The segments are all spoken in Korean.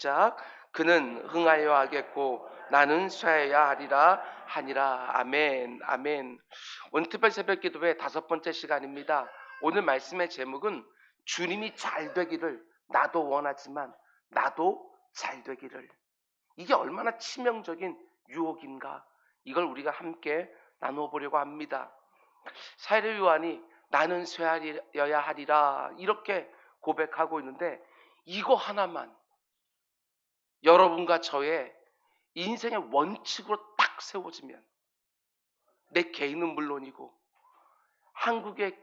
시작. 그는 흥하여 하겠고 나는 쇠하여야 하리라 하니라. 아멘. 아멘. 오늘 특별 새벽 기도회 다섯 번째 시간입니다. 오늘 말씀의 제목은 주님이 잘 되기를 나도 원하지만 나도 잘 되기를. 이게 얼마나 치명적인 유혹인가. 이걸 우리가 함께 나누어 보려고 합니다. 사도 요한이 나는 쇠하여야 하리라 이렇게 고백하고 있는데, 이거 하나만 여러분과 저의 인생의 원칙으로 딱 세워지면 내 개인은 물론이고 한국의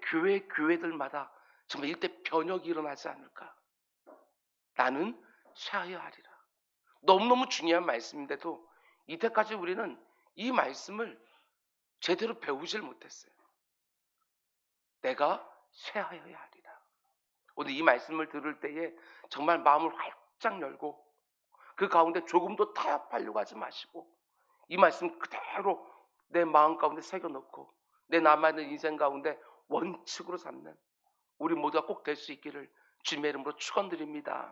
교회들마다 정말 일대 변혁이 일어나지 않을까. 나는 쇠하여야 하리라. 너무너무 중요한 말씀인데도 이때까지 우리는 이 말씀을 제대로 배우질 못했어요. 내가 쇠하여야 하리라. 오늘 이 말씀을 들을 때에 정말 마음을 활짝 열고 그 가운데 조금도 타협하려고 하지 마시고 이 말씀 그대로 내 마음 가운데 새겨놓고 내 남아있는 인생 가운데 원칙으로 삼는 우리 모두가 꼭 될 수 있기를 주님의 이름으로 축원드립니다.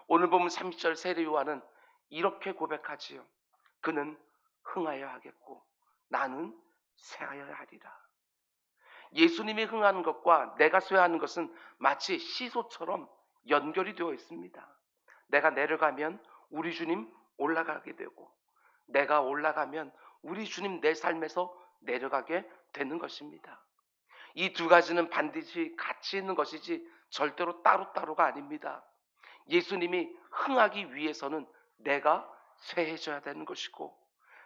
오늘 보면 30절 세례 요한은 이렇게 고백하지요. 그는 흥하여 하겠고 나는 쇠하여야 하리라. 예수님이 흥하는 것과 내가 쇠하는 것은 마치 시소처럼 연결이 되어 있습니다. 내가 내려가면 우리 주님 올라가게 되고 내가 올라가면 우리 주님 내 삶에서 내려가게 되는 것입니다. 이 두 가지는 반드시 같이 있는 것이지 절대로 따로따로가 아닙니다. 예수님이 흥하기 위해서는 내가 쇠해져야 되는 것이고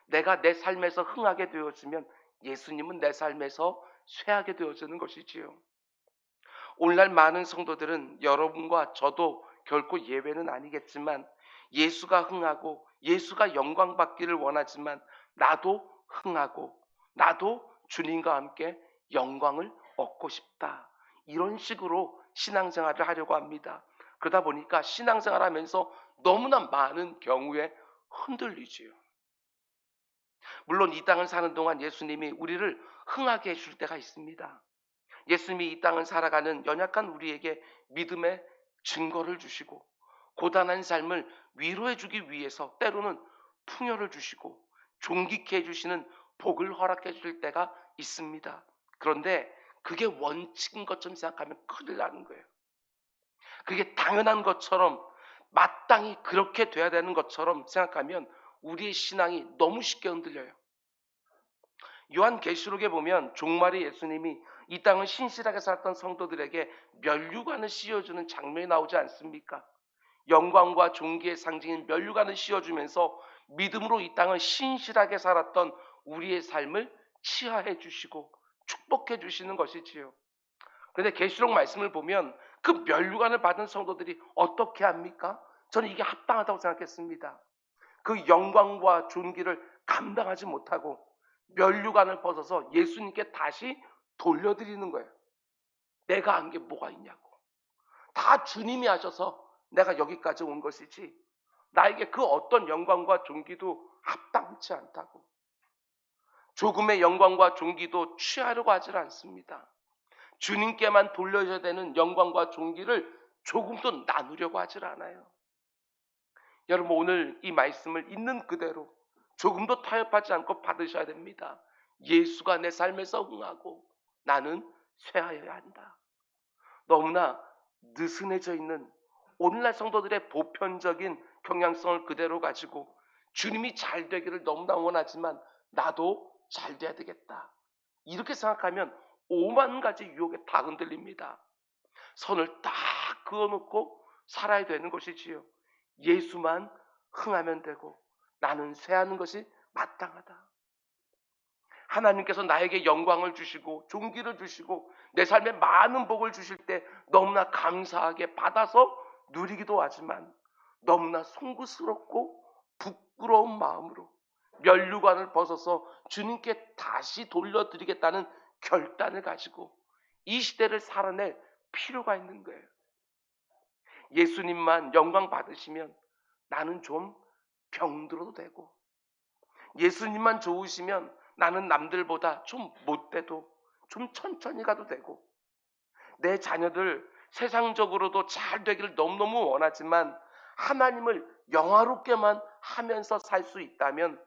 내가 내 삶에서 흥하게 되어지면 예수님은 내 삶에서 쇠하게 되어지는 것이지요. 오늘날 많은 성도들은 여러분과 저도 결코 예외는 아니겠지만 예수가 흥하고 예수가 영광 받기를 원하지만 나도 흥하고 나도 주님과 함께 영광을 얻고 싶다. 이런 식으로 신앙생활을 하려고 합니다. 그러다 보니까 신앙생활하면서 너무나 많은 경우에 흔들리지요. 물론 이 땅을 사는 동안 예수님이 우리를 흥하게 해줄 때가 있습니다. 예수님이 이 땅을 살아가는 연약한 우리에게 믿음의 증거를 주시고 고단한 삶을 위로해 주기 위해서 때로는 풍요를 주시고 존귀케 해주시는 복을 허락해 줄 때가 있습니다. 그런데 그게 원칙인 것처럼 생각하면 큰일 나는 거예요. 그게 당연한 것처럼 마땅히 그렇게 돼야 되는 것처럼 생각하면 우리의 신앙이 너무 쉽게 흔들려요. 요한계시록에 보면 종말의 예수님이 이 땅을 신실하게 살았던 성도들에게 면류관을 씌워주는 장면이 나오지 않습니까? 영광과 존귀의 상징인 면류관을 씌워주면서 믿음으로 이 땅을 신실하게 살았던 우리의 삶을 치하해 주시고 축복해 주시는 것이지요. 그런데 계시록 말씀을 보면 그 면류관을 받은 성도들이 어떻게 합니까? 저는 이게 합당하다고 생각했습니다. 그 영광과 존귀를 감당하지 못하고 면류관을 벗어서 예수님께 다시 돌려드리는 거예요. 내가 한 게 뭐가 있냐고. 다 주님이 하셔서 내가 여기까지 온 것이지 나에게 그 어떤 영광과 존귀도 합당치 않다고. 조금의 영광과 존귀도 취하려고 하질 않습니다. 주님께만 돌려줘야 되는 영광과 존귀를 조금도 나누려고 하질 않아요. 여러분, 오늘 이 말씀을 있는 그대로 조금도 타협하지 않고 받으셔야 됩니다. 예수가 내 삶에서 흥하고 나는 쇠하여야 한다. 너무나 느슨해져 있는 오늘날 성도들의 보편적인 경향성을 그대로 가지고 주님이 잘 되기를 너무나 원하지만 나도 잘 돼야 되겠다. 이렇게 생각하면 오만 가지 유혹에 다 흔들립니다. 선을 딱 그어놓고 살아야 되는 것이지요. 예수만 흥하면 되고 나는 쇠하는 것이 마땅하다. 하나님께서 나에게 영광을 주시고 존귀를 주시고 내 삶에 많은 복을 주실 때 너무나 감사하게 받아서 누리기도 하지만 너무나 송구스럽고 부끄러운 마음으로 면류관을 벗어서 주님께 다시 돌려드리겠다는 결단을 가지고 이 시대를 살아낼 필요가 있는 거예요. 예수님만 영광 받으시면 나는 좀 병들어도 되고 예수님만 좋으시면 나는 남들보다 좀 못돼도 좀 천천히 가도 되고 내 자녀들 세상적으로도 잘 되기를 너무너무 원하지만 하나님을 영화롭게만 하면서 살 수 있다면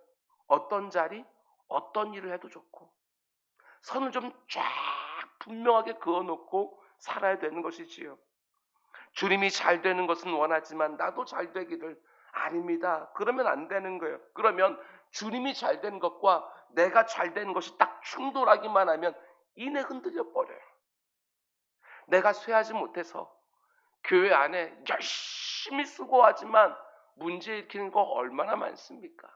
어떤 자리, 어떤 일을 해도 좋고 선을 좀 쫙 분명하게 그어놓고 살아야 되는 것이지요. 주님이 잘 되는 것은 원하지만 나도 잘 되기를 아닙니다. 그러면 안 되는 거예요. 그러면 주님이 잘 된 것과 내가 잘 되는 것이 딱 충돌하기만 하면 이내 흔들려 버려요. 내가 쇠하지 못해서 교회 안에 열심히 수고하지만 문제 일으키는 거 얼마나 많습니까?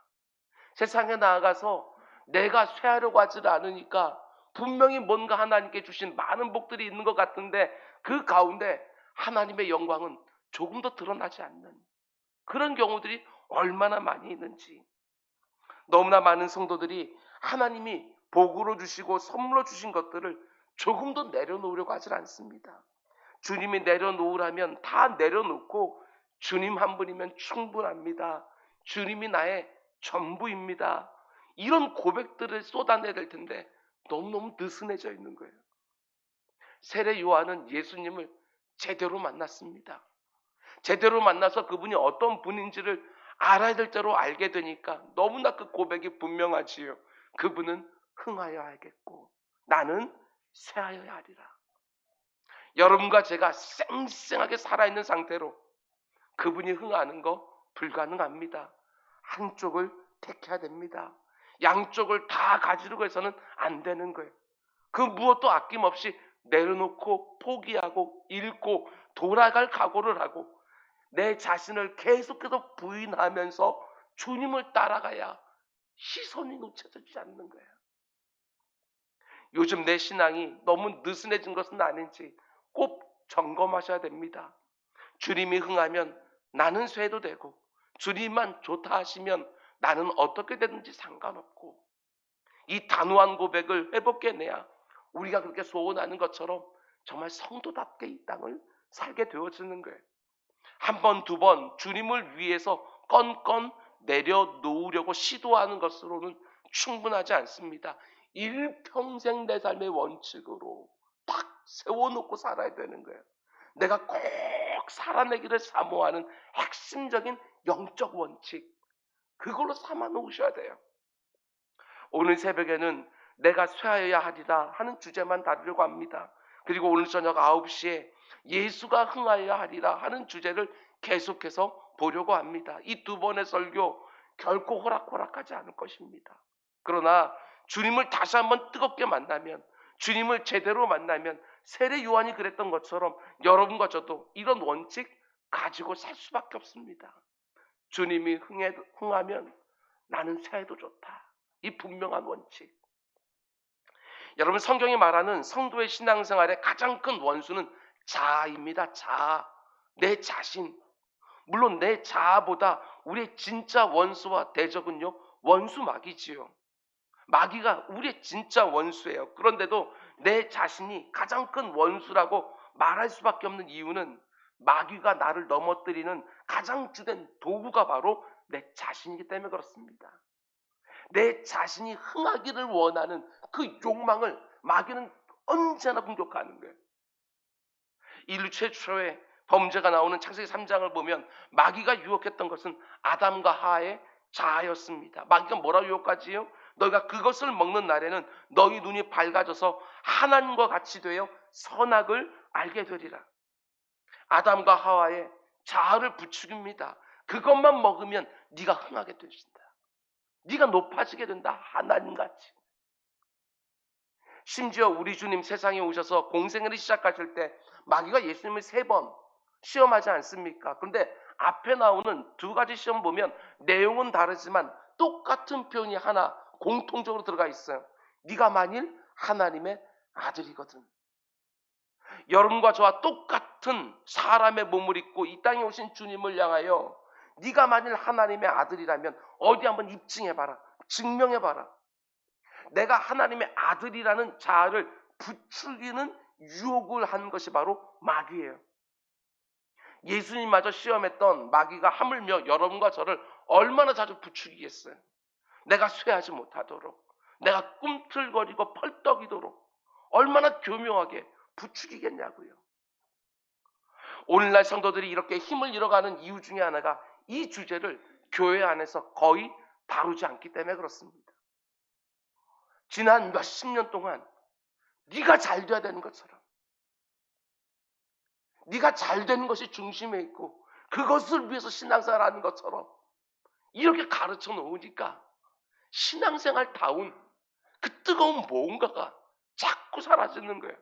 세상에 나아가서 내가 쇠하려고 하지 않으니까 분명히 뭔가 하나님께 주신 많은 복들이 있는 것 같은데 그 가운데 하나님의 영광은 조금 더 드러나지 않는 그런 경우들이 얼마나 많이 있는지. 너무나 많은 성도들이 하나님이 복으로 주시고 선물로 주신 것들을 조금 더 내려놓으려고 하질 않습니다. 주님이 내려놓으라면 다 내려놓고 주님 한 분이면 충분합니다. 주님이 나의 전부입니다. 이런 고백들을 쏟아내야 될 텐데 너무너무 느슨해져 있는 거예요. 세례 요한은 예수님을 제대로 만났습니다. 제대로 만나서 그분이 어떤 분인지를 알아야 될 대로 알게 되니까 너무나 그 고백이 분명하지요. 그분은 흥하여야 하겠고 나는 쇠하여야 하리라. 여러분과 제가 쌩쌩하게 살아있는 상태로 그분이 흥하는 거 불가능합니다. 한쪽을 택해야 됩니다. 양쪽을 다 가지려고 해서는 안 되는 거예요. 그 무엇도 아낌없이 내려놓고 포기하고 잃고 돌아갈 각오를 하고 내 자신을 계속해서 부인하면서 주님을 따라가야 시선이 놓쳐지지 않는 거예요. 요즘 내 신앙이 너무 느슨해진 것은 아닌지 꼭 점검하셔야 됩니다. 주님이 흥하면 나는 쇠도 되고 주님만 좋다 하시면 나는 어떻게 되든지 상관없고 이 단호한 고백을 회복해내야 우리가 그렇게 소원하는 것처럼 정말 성도답게 이 땅을 살게 되어지는 거예요. 한 번, 두 번 주님을 위해서 건건 내려놓으려고 시도하는 것으로는 충분하지 않습니다. 일평생 내 삶의 원칙으로 딱 세워놓고 살아야 되는 거예요. 내가 꼭 살아내기를 사모하는 핵심적인 영적 원칙, 그걸로 삼아 놓으셔야 돼요. 오늘 새벽에는 내가 쇠하여야 하리라 하는 주제만 다루려고 합니다. 그리고 오늘 저녁 9시에 예수가 흥하여야 하리라 하는 주제를 계속해서 보려고 합니다. 이 두 번의 설교 결코 호락호락하지 않을 것입니다. 그러나 주님을 다시 한번 뜨겁게 만나면, 주님을 제대로 만나면 세례 요한이 그랬던 것처럼 여러분과 저도 이런 원칙 가지고 살 수밖에 없습니다. 주님이 흥하면 나는 쇠해도 좋다. 이 분명한 원칙. 여러분, 성경이 말하는 성도의 신앙생활의 가장 큰 원수는 자아입니다. 자아. 내 자신. 물론 내 자아보다 우리의 진짜 원수와 대적은요, 원수 마귀지요. 마귀가 우리의 진짜 원수예요. 그런데도 내 자신이 가장 큰 원수라고 말할 수밖에 없는 이유는 마귀가 나를 넘어뜨리는 가장 주된 도구가 바로 내 자신이기 때문에 그렇습니다. 내 자신이 흥하기를 원하는 그 욕망을 마귀는 언제나 공격하는 거예요. 인류 최초의 범죄가 나오는 창세기 3장을 보면 마귀가 유혹했던 것은 아담과 하와의 자아였습니다. 마귀가 뭐라고 유혹하지요? 너희가 그것을 먹는 날에는 너희 눈이 밝아져서 하나님과 같이 되어 선악을 알게 되리라. 아담과 하와의 자아를 부추깁니다. 그것만 먹으면 네가 흥하게 되신다. 네가 높아지게 된다. 하나님같이. 심지어 우리 주님 세상에 오셔서 공생애를 시작하실 때 마귀가 예수님을 3번 시험하지 않습니까? 그런데 앞에 나오는 2가지 시험 보면 내용은 다르지만 똑같은 표현이 하나 공통적으로 들어가 있어요. 네가 만일 하나님의 아들이거든. 여러분과 저와 똑같은 사람의 몸을 입고 이 땅에 오신 주님을 향하여 네가 만일 하나님의 아들이라면 어디 한번 입증해봐라. 증명해봐라. 내가 하나님의 아들이라는 자아를 부추기는 유혹을 한 것이 바로 마귀예요. 예수님마저 시험했던 마귀가 하물며 여러분과 저를 얼마나 자주 부추기겠어요. 내가 쇠하지 못하도록, 내가 꿈틀거리고 펄떡이도록 얼마나 교묘하게 부추기겠냐고요. 오늘날 성도들이 이렇게 힘을 잃어가는 이유 중에 하나가 이 주제를 교회 안에서 거의 다루지 않기 때문에 그렇습니다. 지난 몇십 년 동안 네가 잘 돼야 되는 것처럼, 네가 잘 되는 것이 중심에 있고 그것을 위해서 신앙생활하는 것처럼 이렇게 가르쳐 놓으니까 신앙생활다운 그 뜨거운 뭔가가 자꾸 사라지는 거예요.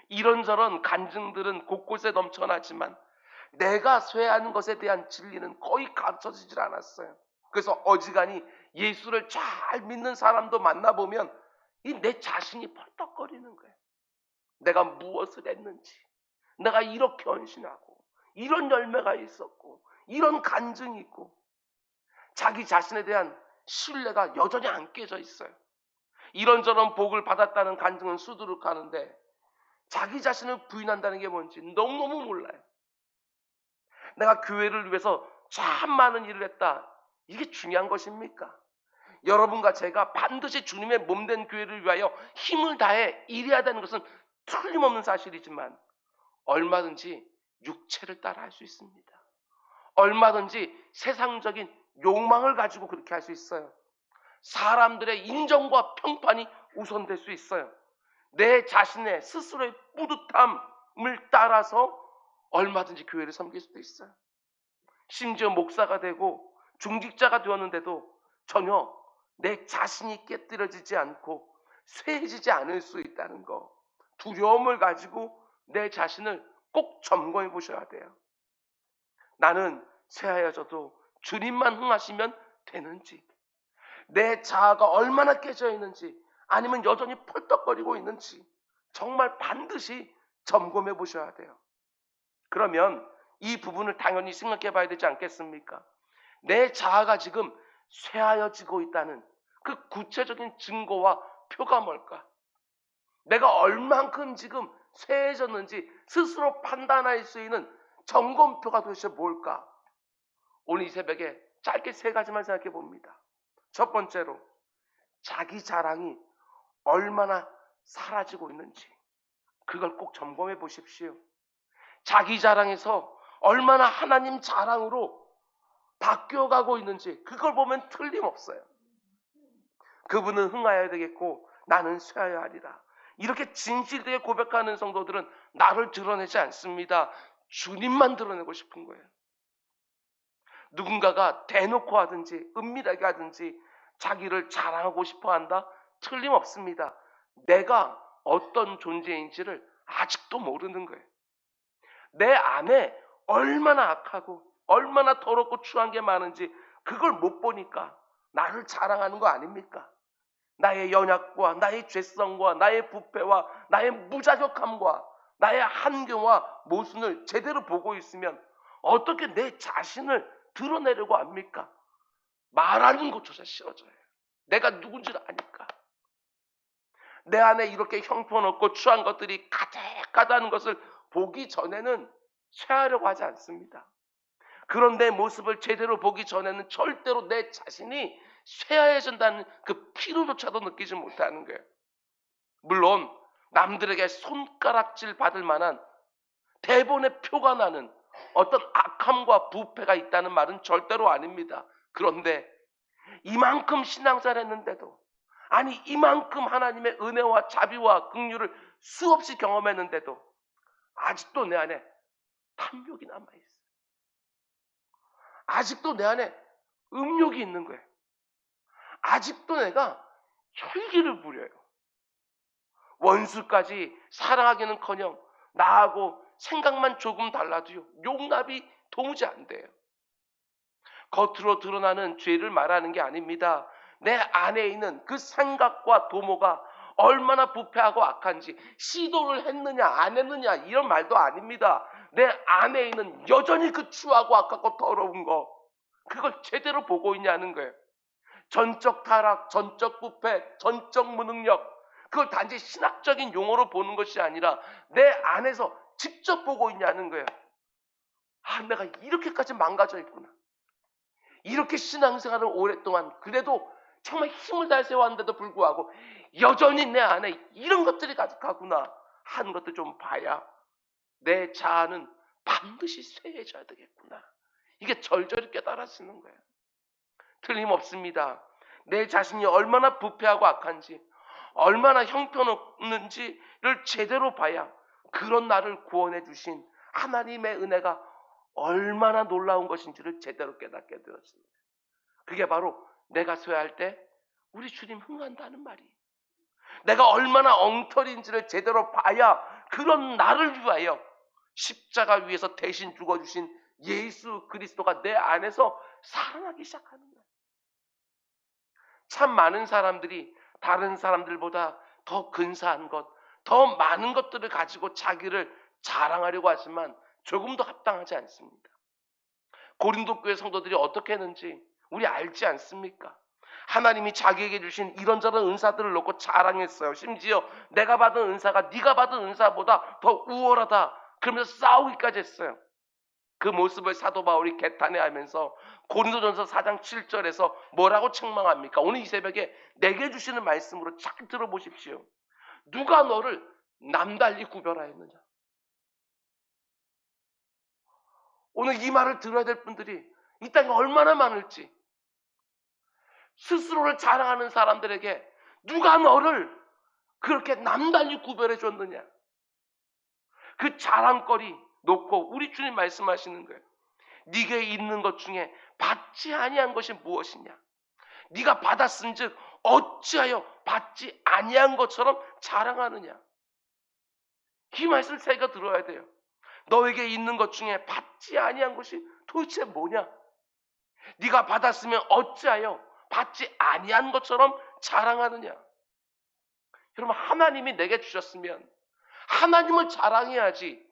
이런저런 간증들은 곳곳에 넘쳐나지만 내가 쇠하는 것에 대한 진리는 거의 가르쳐지질 않았어요. 그래서 어지간히 예수를 잘 믿는 사람도 만나보면 이 내 자신이 펄떡거리는 거예요. 내가 무엇을 했는지, 내가 이렇게 헌신하고 이런 열매가 있었고 이런 간증이 있고 자기 자신에 대한 신뢰가 여전히 안 깨져 있어요. 이런저런 복을 받았다는 간증은 수두룩하는데 자기 자신을 부인한다는 게 뭔지 너무너무 몰라요. 내가 교회를 위해서 참 많은 일을 했다. 이게 중요한 것입니까? 여러분과 제가 반드시 주님의 몸된 교회를 위하여 힘을 다해 일해야 되는 것은 틀림없는 사실이지만 얼마든지 육체를 따라 할 수 있습니다. 얼마든지 세상적인 욕망을 가지고 그렇게 할 수 있어요. 사람들의 인정과 평판이 우선될 수 있어요. 내 자신의 스스로의 뿌듯함을 따라서 얼마든지 교회를 섬길 수도 있어요. 심지어 목사가 되고 중직자가 되었는데도 전혀 내 자신이 깨뜨려지지 않고 쇠해지지 않을 수 있다는 거, 두려움을 가지고 내 자신을 꼭 점검해 보셔야 돼요. 나는 쇠하여져도 주님만 흥하시면 되는지, 내 자아가 얼마나 깨져 있는지, 아니면 여전히 펄떡거리고 있는지 정말 반드시 점검해 보셔야 돼요. 그러면 이 부분을 당연히 생각해 봐야 되지 않겠습니까? 내 자아가 지금 쇠하여지고 있다는 그 구체적인 증거와 표가 뭘까? 내가 얼만큼 지금 쇠해졌는지 스스로 판단할 수 있는 점검표가 도대체 뭘까? 오늘 이 새벽에 짧게 세 가지만 생각해 봅니다. 첫 번째로, 자기 자랑이 얼마나 사라지고 있는지 그걸 꼭 점검해 보십시오. 자기 자랑에서 얼마나 하나님 자랑으로 바뀌어가고 있는지 그걸 보면 틀림없어요. 그분은 흥하여야 되겠고 나는 쇠하여야 하리라. 이렇게 진실되게 고백하는 성도들은 나를 드러내지 않습니다. 주님만 드러내고 싶은 거예요. 누군가가 대놓고 하든지 은밀하게 하든지 자기를 자랑하고 싶어 한다? 틀림없습니다. 내가 어떤 존재인지를 아직도 모르는 거예요. 내 안에 얼마나 악하고 얼마나 더럽고 추한 게 많은지 그걸 못 보니까 나를 자랑하는 거 아닙니까? 나의 연약과 나의 죄성과 나의 부패와 나의 무자격함과 나의 한계와 모순을 제대로 보고 있으면 어떻게 내 자신을 드러내려고 합니까? 말하는 것조차 싫어져요. 내가 누군지를 아니까. 내 안에 이렇게 형편없고 추한 것들이 가득하다는 것을 보기 전에는 쇠하려고 하지 않습니다. 그런 내 모습을 제대로 보기 전에는 절대로 내 자신이 쇠하해진다는 그 피로조차도 느끼지 못하는 거예요. 물론 남들에게 손가락질 받을 만한 대본의 표가 나는 어떤 악함과 부패가 있다는 말은 절대로 아닙니다. 그런데 이만큼 신앙생활 했는데도, 아니 이만큼 하나님의 은혜와 자비와 긍휼을 수없이 경험했는데도 아직도 내 안에 탐욕이 남아있어요. 아직도 내 안에 음욕이 있는 거예요. 아직도 내가 혈기를 부려요. 원수까지 사랑하기는커녕 나하고 생각만 조금 달라도요, 용납이 도무지 안 돼요. 겉으로 드러나는 죄를 말하는 게 아닙니다. 내 안에 있는 그 생각과 도모가 얼마나 부패하고 악한지 시도를 했느냐 안 했느냐 이런 말도 아닙니다. 내 안에 있는 여전히 그 추하고 악하고 더러운 거, 그걸 제대로 보고 있냐는 거예요. 전적 타락, 전적 부패, 전적 무능력, 그걸 단지 신학적인 용어로 보는 것이 아니라 내 안에서 직접 보고 있냐는 거예요. 아, 내가 이렇게까지 망가져 있구나. 이렇게 신앙생활을 오랫동안 그래도 정말 힘을 다해서 해왔는데도 불구하고 여전히 내 안에 이런 것들이 가득하구나 하는 것도 좀 봐야 내 자아는 반드시 쇠해져야 되겠구나. 이게 절절히 깨달아지는 거예요. 틀림없습니다. 내 자신이 얼마나 부패하고 악한지, 얼마나 형편없는지를 제대로 봐야 그런 나를 구원해 주신 하나님의 은혜가 얼마나 놀라운 것인지를 제대로 깨닫게 되었습니다. 그게 바로 내가 쇠할 때 우리 주님 흥한다는 말이에요. 내가 얼마나 엉터리인지를 제대로 봐야 그런 나를 위하여 십자가 위에서 대신 죽어주신 예수 그리스도가 내 안에서 살아나기 시작하는 거예요. 참 많은 사람들이 다른 사람들보다 더 근사한 것, 더 많은 것들을 가지고 자기를 자랑하려고 하지만 조금도 합당하지 않습니다. 고린도 교회 성도들이 어떻게 했는지 우리 알지 않습니까? 하나님이 자기에게 주신 이런저런 은사들을 놓고 자랑했어요. 심지어 내가 받은 은사가 네가 받은 은사보다 더 우월하다, 그러면서 싸우기까지 했어요. 그 모습을 사도 바울이 개탄해하면서 고린도전서 4장 7절에서 뭐라고 책망합니까? 오늘 이 새벽에 내게 주시는 말씀으로 잘 들어보십시오. 누가 너를 남달리 구별하였느냐? 오늘 이 말을 들어야 될 분들이 이 땅에 얼마나 많을지, 스스로를 자랑하는 사람들에게 누가 너를 그렇게 남달리 구별해 줬느냐? 그 자랑거리 놓고 우리 주님 말씀하시는 거예요. 네게 있는 것 중에 받지 아니한 것이 무엇이냐? 네가 받았은즉 어찌하여 받지 아니한 것처럼 자랑하느냐? 이 말씀을 새겨 들어야 돼요. 너에게 있는 것 중에 받지 아니한 것이 도대체 뭐냐? 네가 받았으면 어찌하여 받지 아니한 것처럼 자랑하느냐? 여러분, 하나님이 내게 주셨으면 하나님을 자랑해야지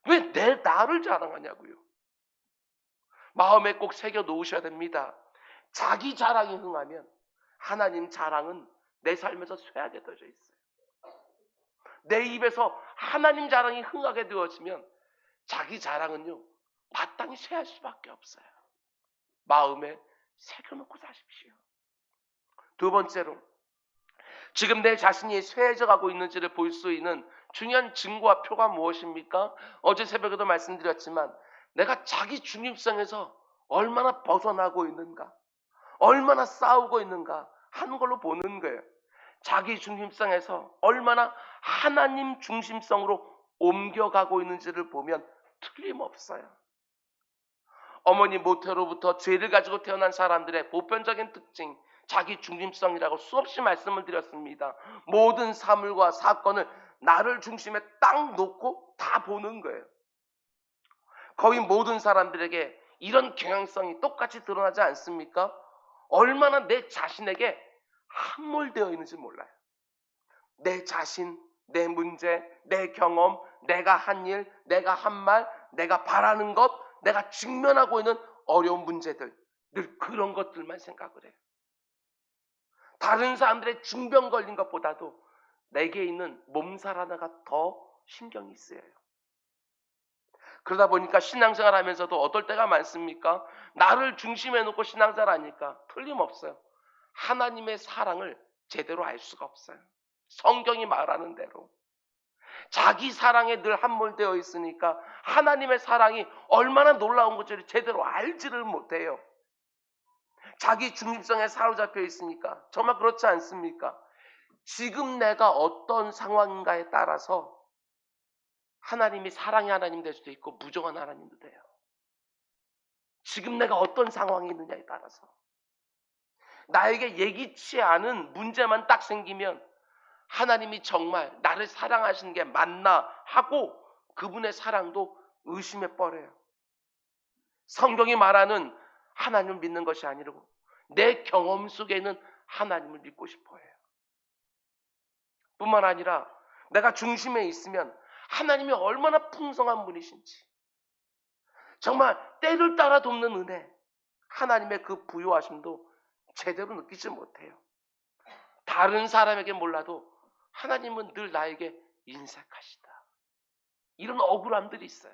왜 나를 자랑하냐고요. 마음에 꼭 새겨 놓으셔야 됩니다. 자기 자랑이 흥하면 하나님 자랑은 내 삶에서 쇠하게 되어져 있어요. 내 입에서 하나님 자랑이 흥하게 되어지면 자기 자랑은요, 마땅히 쇠할 수밖에 없어요. 마음에 새겨놓고 사십시오. 두 번째로, 지금 내 자신이 쇠해져 가고 있는지를 볼 수 있는 중요한 증거와 표가 무엇입니까? 어제 새벽에도 말씀드렸지만 내가 자기 중립성에서 얼마나 벗어나고 있는가, 얼마나 싸우고 있는가 하는 걸로 보는 거예요. 자기 중심성에서 얼마나 하나님 중심성으로 옮겨가고 있는지를 보면 틀림없어요. 어머니 모태로부터 죄를 가지고 태어난 사람들의 보편적인 특징, 자기 중심성이라고 수없이 말씀을 드렸습니다. 모든 사물과 사건을 나를 중심에 딱 놓고 다 보는 거예요. 거의 모든 사람들에게 이런 경향성이 똑같이 드러나지 않습니까? 얼마나 내 자신에게 함몰되어 있는지 몰라요. 내 자신, 내 문제, 내 경험, 내가 한 일, 내가 한 말, 내가 바라는 것, 내가 직면하고 있는 어려운 문제들, 늘 그런 것들만 생각을 해요. 다른 사람들의 중병 걸린 것보다도 내게 있는 몸살 하나가 더 신경이 쓰여요. 그러다 보니까 신앙생활 하면서도 어떨 때가 많습니까? 나를 중심에 놓고 신앙생활 하니까 틀림없어요. 하나님의 사랑을 제대로 알 수가 없어요. 성경이 말하는 대로 자기 사랑에 늘 함몰되어 있으니까 하나님의 사랑이 얼마나 놀라운 건지를 제대로 알지를 못해요. 자기 중심성에 사로잡혀 있으니까. 정말 그렇지 않습니까? 지금 내가 어떤 상황인가에 따라서 하나님이 사랑의 하나님 될 수도 있고 무정한 하나님도 돼요. 지금 내가 어떤 상황이 있느냐에 따라서. 나에게 예기치 않은 문제만 딱 생기면 하나님이 정말 나를 사랑하시는 게 맞나 하고 그분의 사랑도 의심해 버려요. 성경이 말하는 하나님을 믿는 것이 아니고 내 경험 속에는 하나님을 믿고 싶어 해요. 뿐만 아니라 내가 중심에 있으면 하나님이 얼마나 풍성한 분이신지, 정말 때를 따라 돕는 은혜, 하나님의 그 부요하심도 제대로 느끼지 못해요. 다른 사람에게 몰라도 하나님은 늘 나에게 인색하시다. 이런 억울함들이 있어요.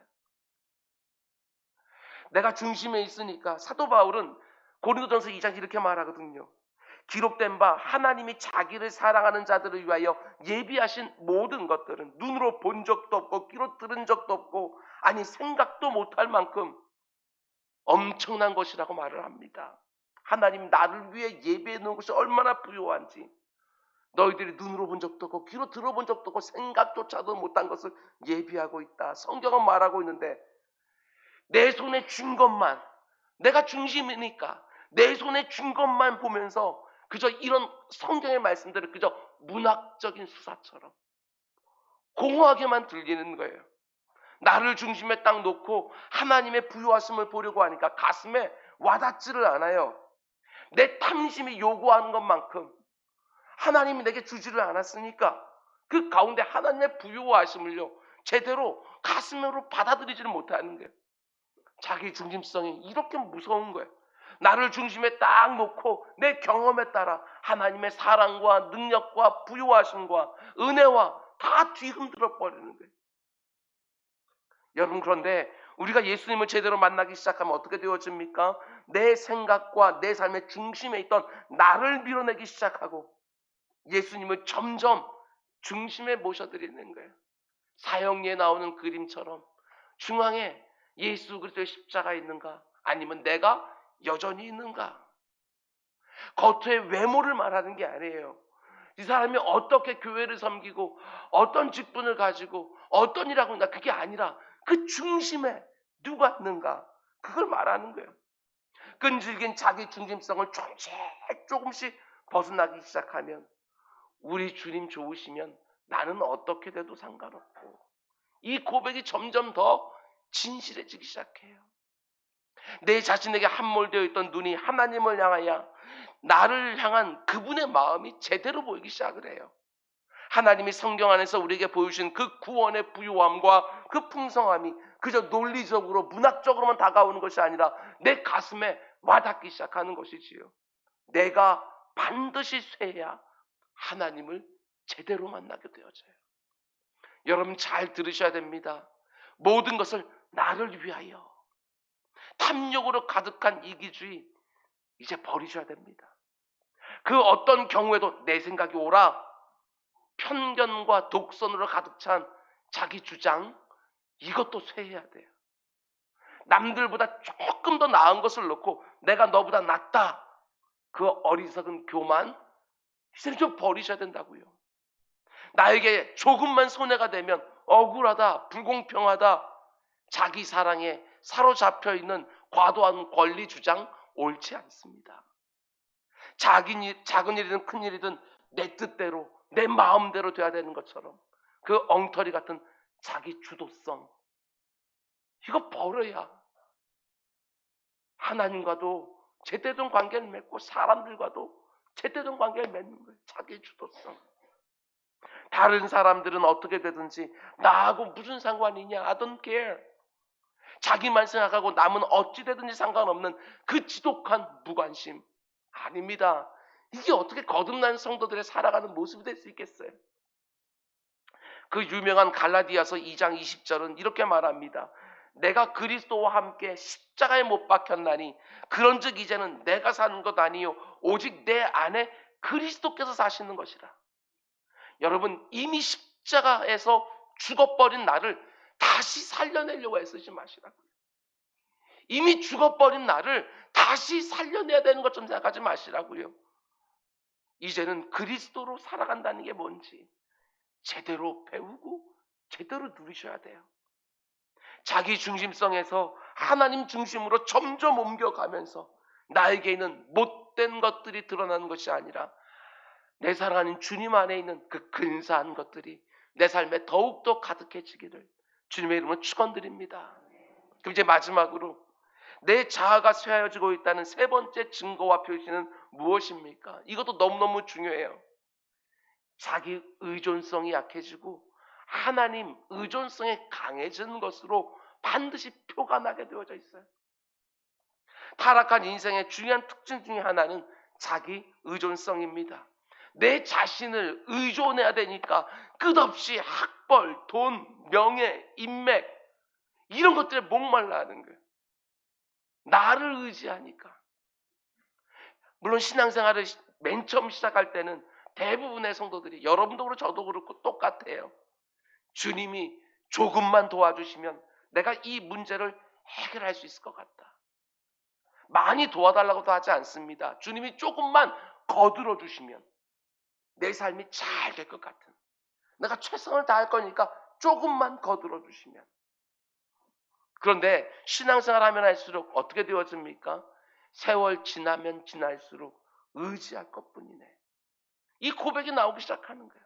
내가 중심에 있으니까 사도 바울은 고린도전서 2장 이렇게 말하거든요. 기록된 바 하나님이 자기를 사랑하는 자들을 위하여 예비하신 모든 것들은 눈으로 본 적도 없고 귀로 들은 적도 없고 아니 생각도 못할 만큼 엄청난 것이라고 말을 합니다. 하나님 나를 위해 예비해 놓은 것이 얼마나 부요한지 너희들이 눈으로 본 적도 없고 귀로 들어본 적도 없고 생각조차도 못한 것을 예비하고 있다. 성경은 말하고 있는데 내 손에 쥔 것만, 내가 중심이니까 내 손에 쥔 것만 보면서 그저 이런 성경의 말씀들을 그저 문학적인 수사처럼 공허하게만 들리는 거예요. 나를 중심에 딱 놓고 하나님의 부요하심을 보려고 하니까 가슴에 와닿지를 않아요. 내 탐심이 요구하는 것만큼 하나님이 내게 주지를 않았으니까 그 가운데 하나님의 부요하심을요 제대로 가슴으로 받아들이지를 못하는 거예요. 자기 중심성이 이렇게 무서운 거예요. 나를 중심에 딱 놓고 내 경험에 따라 하나님의 사랑과 능력과 부요하심과 은혜와 다 뒤흔들어 버리는 거예요. 여러분 그런데 우리가 예수님을 제대로 만나기 시작하면 어떻게 되어집니까? 내 생각과 내 삶의 중심에 있던 나를 밀어내기 시작하고 예수님을 점점 중심에 모셔드리는 거예요. 사형리에 나오는 그림처럼 중앙에 예수 그리스도의 십자가 있는가? 아니면 내가 여전히 있는가? 겉의 외모를 말하는 게 아니에요. 이 사람이 어떻게 교회를 섬기고 어떤 직분을 가지고 어떤 일을 하고 있나 그게 아니라 그 중심에 누가 있는가? 그걸 말하는 거예요. 끈질긴 자기 중심성을 조금씩 벗어나기 시작하면 우리 주님 좋으시면 나는 어떻게 돼도 상관없고 이 고백이 점점 더 진실해지기 시작해요. 내 자신에게 함몰되어 있던 눈이 하나님을 향하여 나를 향한 그분의 마음이 제대로 보이기 시작을 해요. 하나님이 성경 안에서 우리에게 보여주신 그 구원의 부요함과 그 풍성함이 그저 논리적으로 문학적으로만 다가오는 것이 아니라 내 가슴에 와닿기 시작하는 것이지요. 내가 반드시 쇠해야 하나님을 제대로 만나게 되어져요. 여러분 잘 들으셔야 됩니다. 모든 것을 나를 위하여 탐욕으로 가득한 이기주의 이제 버리셔야 됩니다. 그 어떤 경우에도 내 생각이 옳아 편견과 독선으로 가득 찬 자기 주장 이것도 쇠해야 돼요. 남들보다 조금 더 나은 것을 놓고 내가 너보다 낫다 그 어리석은 교만 이제는 좀 버리셔야 된다고요. 나에게 조금만 손해가 되면 억울하다 불공평하다 자기 사랑에 사로잡혀 있는 과도한 권리 주장 옳지 않습니다. 작은 일이든 큰 일이든 내 뜻대로 내 마음대로 돼야 되는 것처럼 그 엉터리 같은 자기 주도성 이거 버려야 하나님과도 제대로 된 관계를 맺고 사람들과도 제대로 된 관계를 맺는 거예요. 자기 주도성. 다른 사람들은 어떻게 되든지 나하고 무슨 상관이냐 I don't care. 자기만 생각하고 남은 어찌 되든지 상관없는 그 지독한 무관심 아닙니다. 이게 어떻게 거듭난 성도들의 살아가는 모습이 될 수 있겠어요? 그 유명한 갈라디아서 2장 20절은 이렇게 말합니다. 내가 그리스도와 함께 십자가에 못 박혔나니 그런즉 이제는 내가 사는 것 아니요 오직 내 안에 그리스도께서 사시는 것이라. 여러분 이미 십자가에서 죽어버린 나를 다시 살려내려고 애쓰지 마시라고요. 이미 죽어버린 나를 다시 살려내야 되는 것처럼 생각하지 마시라고요. 이제는 그리스도로 살아간다는 게 뭔지 제대로 배우고 제대로 누리셔야 돼요. 자기 중심성에서 하나님 중심으로 점점 옮겨가면서 나에게 있는 못된 것들이 드러나는 것이 아니라 내 사랑하는 주님 안에 있는 그 근사한 것들이 내 삶에 더욱더 가득해지기를 주님의 이름으로 축원드립니다. 그럼 이제 마지막으로 내 자아가 쇠하여지고 있다는 세 번째 증거와 표시는 무엇입니까? 이것도 너무너무 중요해요. 자기 의존성이 약해지고 하나님 의존성이 강해지는 것으로 반드시 표가 나게 되어져 있어요. 타락한 인생의 중요한 특징 중에 하나는 자기 의존성입니다. 내 자신을 의존해야 되니까 끝없이 학벌, 돈, 명예, 인맥 이런 것들에 목말라 하는 거예요. 나를 의지하니까. 물론 신앙생활을 맨 처음 시작할 때는 대부분의 성도들이, 여러분도 그렇고 저도 그렇고 똑같아요. 주님이 조금만 도와주시면 내가 이 문제를 해결할 수 있을 것 같다. 많이 도와달라고도 하지 않습니다. 주님이 조금만 거들어 주시면 내 삶이 잘 될 것 같은, 내가 최선을 다할 거니까 조금만 거들어 주시면. 그런데 신앙생활 하면 할수록 어떻게 되어집니까? 세월 지나면 지날수록 의지할 것뿐이네. 이 고백이 나오기 시작하는 거예요.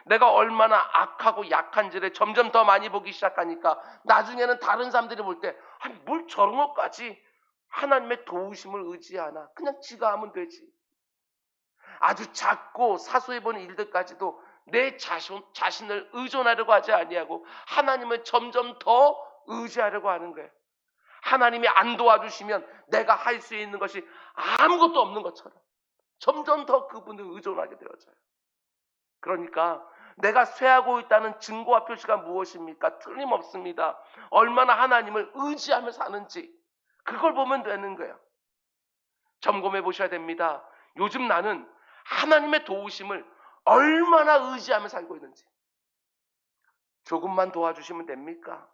내가 얼마나 악하고 약한지를 점점 더 많이 보기 시작하니까 나중에는 다른 사람들이 볼 때 뭘 저런 것까지 하나님의 도우심을 의지하나, 그냥 지가 하면 되지. 아주 작고 사소해 보이는 일들까지도 내 자신을 의존하려고 하지 아니하고 하나님을 점점 더 의지하려고 하는 거예요. 하나님이 안 도와주시면 내가 할 수 있는 것이 아무것도 없는 것처럼 점점 더 그분을 의존하게 되어져요. 그러니까 내가 쇠하고 있다는 증거와 표시가 무엇입니까? 틀림없습니다. 얼마나 하나님을 의지하며 사는지 그걸 보면 되는 거예요. 점검해 보셔야 됩니다. 요즘 나는 하나님의 도우심을 얼마나 의지하며 살고 있는지. 조금만 도와주시면 됩니까?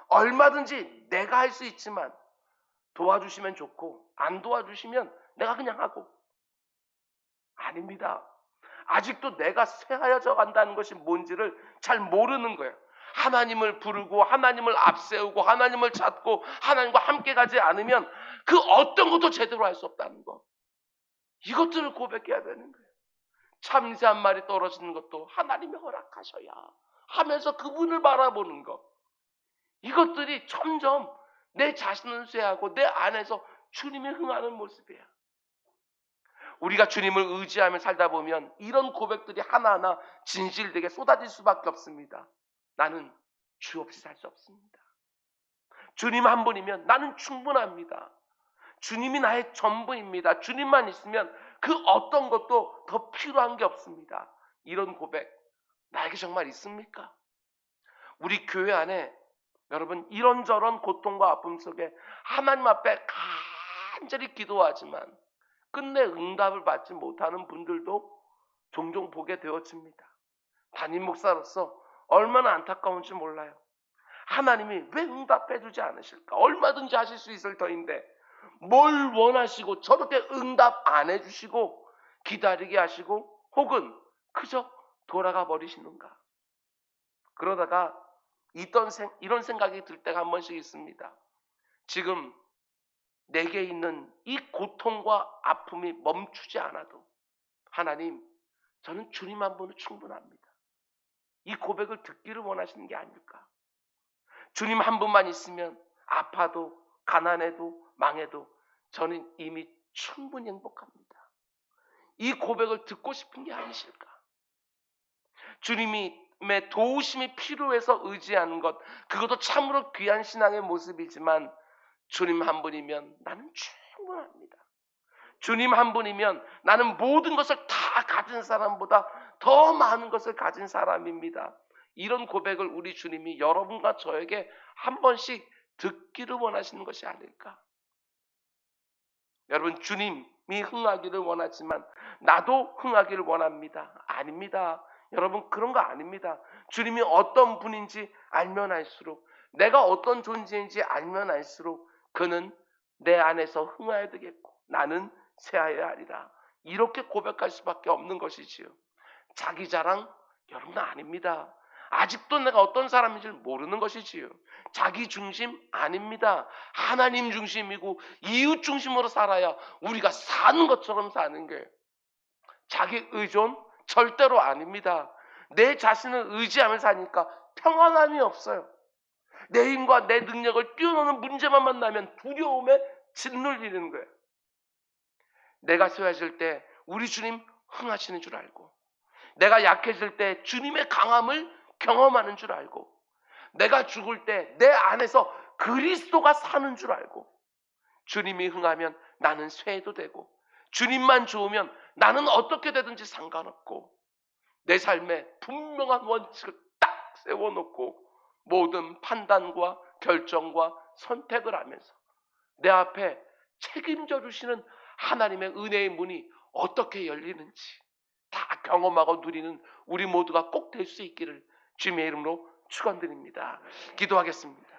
얼마든지 내가 할 수 있지만 도와주시면 좋고, 안 도와주시면 내가 그냥 하고. 아닙니다. 아직도 내가 쇠하여져 간다는 것이 뭔지를 잘 모르는 거예요. 하나님을 부르고 하나님을 앞세우고 하나님을 찾고 하나님과 함께 가지 않으면 그 어떤 것도 제대로 할 수 없다는 거. 이것들을 고백해야 되는 거예요. 참새 한 마리 떨어지는 것도 하나님이 허락하셔야 하면서 그분을 바라보는 것. 이것들이 점점 내 자신을 쇠하고 내 안에서 주님이 흥하는 모습이에요. 우리가 주님을 의지하며 살다 보면 이런 고백들이 하나하나 진실되게 쏟아질 수밖에 없습니다. 나는 주 없이 살 수 없습니다. 주님 한 분이면 나는 충분합니다. 주님이 나의 전부입니다. 주님만 있으면 그 어떤 것도 더 필요한 게 없습니다. 이런 고백 나에게 정말 있습니까? 우리 교회 안에 여러분 이런저런 고통과 아픔 속에 하나님 앞에 간절히 기도하지만 끝내 응답을 받지 못하는 분들도 종종 보게 되어집니다. 담임 목사로서 얼마나 안타까운지 몰라요. 하나님이 왜 응답해 주지 않으실까? 얼마든지 하실 수 있을 터인데 뭘 원하시고 저렇게 응답 안 해주시고 기다리게 하시고 혹은 그저 돌아가 버리시는가? 그러다가 이런 생각이 들 때가 한 번씩 있습니다. 지금 내게 있는 이 고통과 아픔이 멈추지 않아도 하나님, 저는 주님 한 분은 충분합니다. 이 고백을 듣기를 원하시는 게 아닐까? 주님 한 분만 있으면 아파도 가난해도 망해도 저는 이미 충분히 행복합니다. 이 고백을 듣고 싶은 게 아니실까? 주님의 도우심이 필요해서 의지하는 것, 그것도 참으로 귀한 신앙의 모습이지만 주님 한 분이면 나는 충분합니다. 주님 한 분이면 나는 모든 것을 다 가진 사람보다 더 많은 것을 가진 사람입니다. 이런 고백을 우리 주님이 여러분과 저에게 한 번씩 듣기를 원하시는 것이 아닐까? 여러분, 주님이 흥하기를 원하지만 나도 흥하기를 원합니다. 아닙니다. 여러분, 그런 거 아닙니다. 주님이 어떤 분인지 알면 알수록, 내가 어떤 존재인지 알면 알수록 그는 내 안에서 흥하여야 되겠고 나는 쇠하여야 하리라. 이렇게 고백할 수밖에 없는 것이지요. 자기 자랑 여러분 아닙니다. 아직도 내가 어떤 사람인지 모르는 것이지요. 자기 중심 아닙니다. 하나님 중심이고 이웃 중심으로 살아야 우리가 사는 것처럼 사는 거예요. 자기 의존 절대로 아닙니다. 내 자신을 의지하며 사니까 평안함이 없어요. 내 힘과 내 능력을 뛰어넘는 문제만 만나면 두려움에 짓눌리는 거예요. 내가 쇠해질 때 우리 주님 흥하시는 줄 알고, 내가 약해질 때 주님의 강함을 경험하는 줄 알고, 내가 죽을 때 내 안에서 그리스도가 사는 줄 알고, 주님이 흥하면 나는 쇠해도 되고 주님만 좋으면 나는 어떻게 되든지 상관없고, 내 삶에 분명한 원칙을 딱 세워놓고 모든 판단과 결정과 선택을 하면서 내 앞에 책임져 주시는 하나님의 은혜의 문이 어떻게 열리는지 다 경험하고 누리는 우리 모두가 꼭 될 수 있기를 주님의 이름으로 축원드립니다. 기도하겠습니다.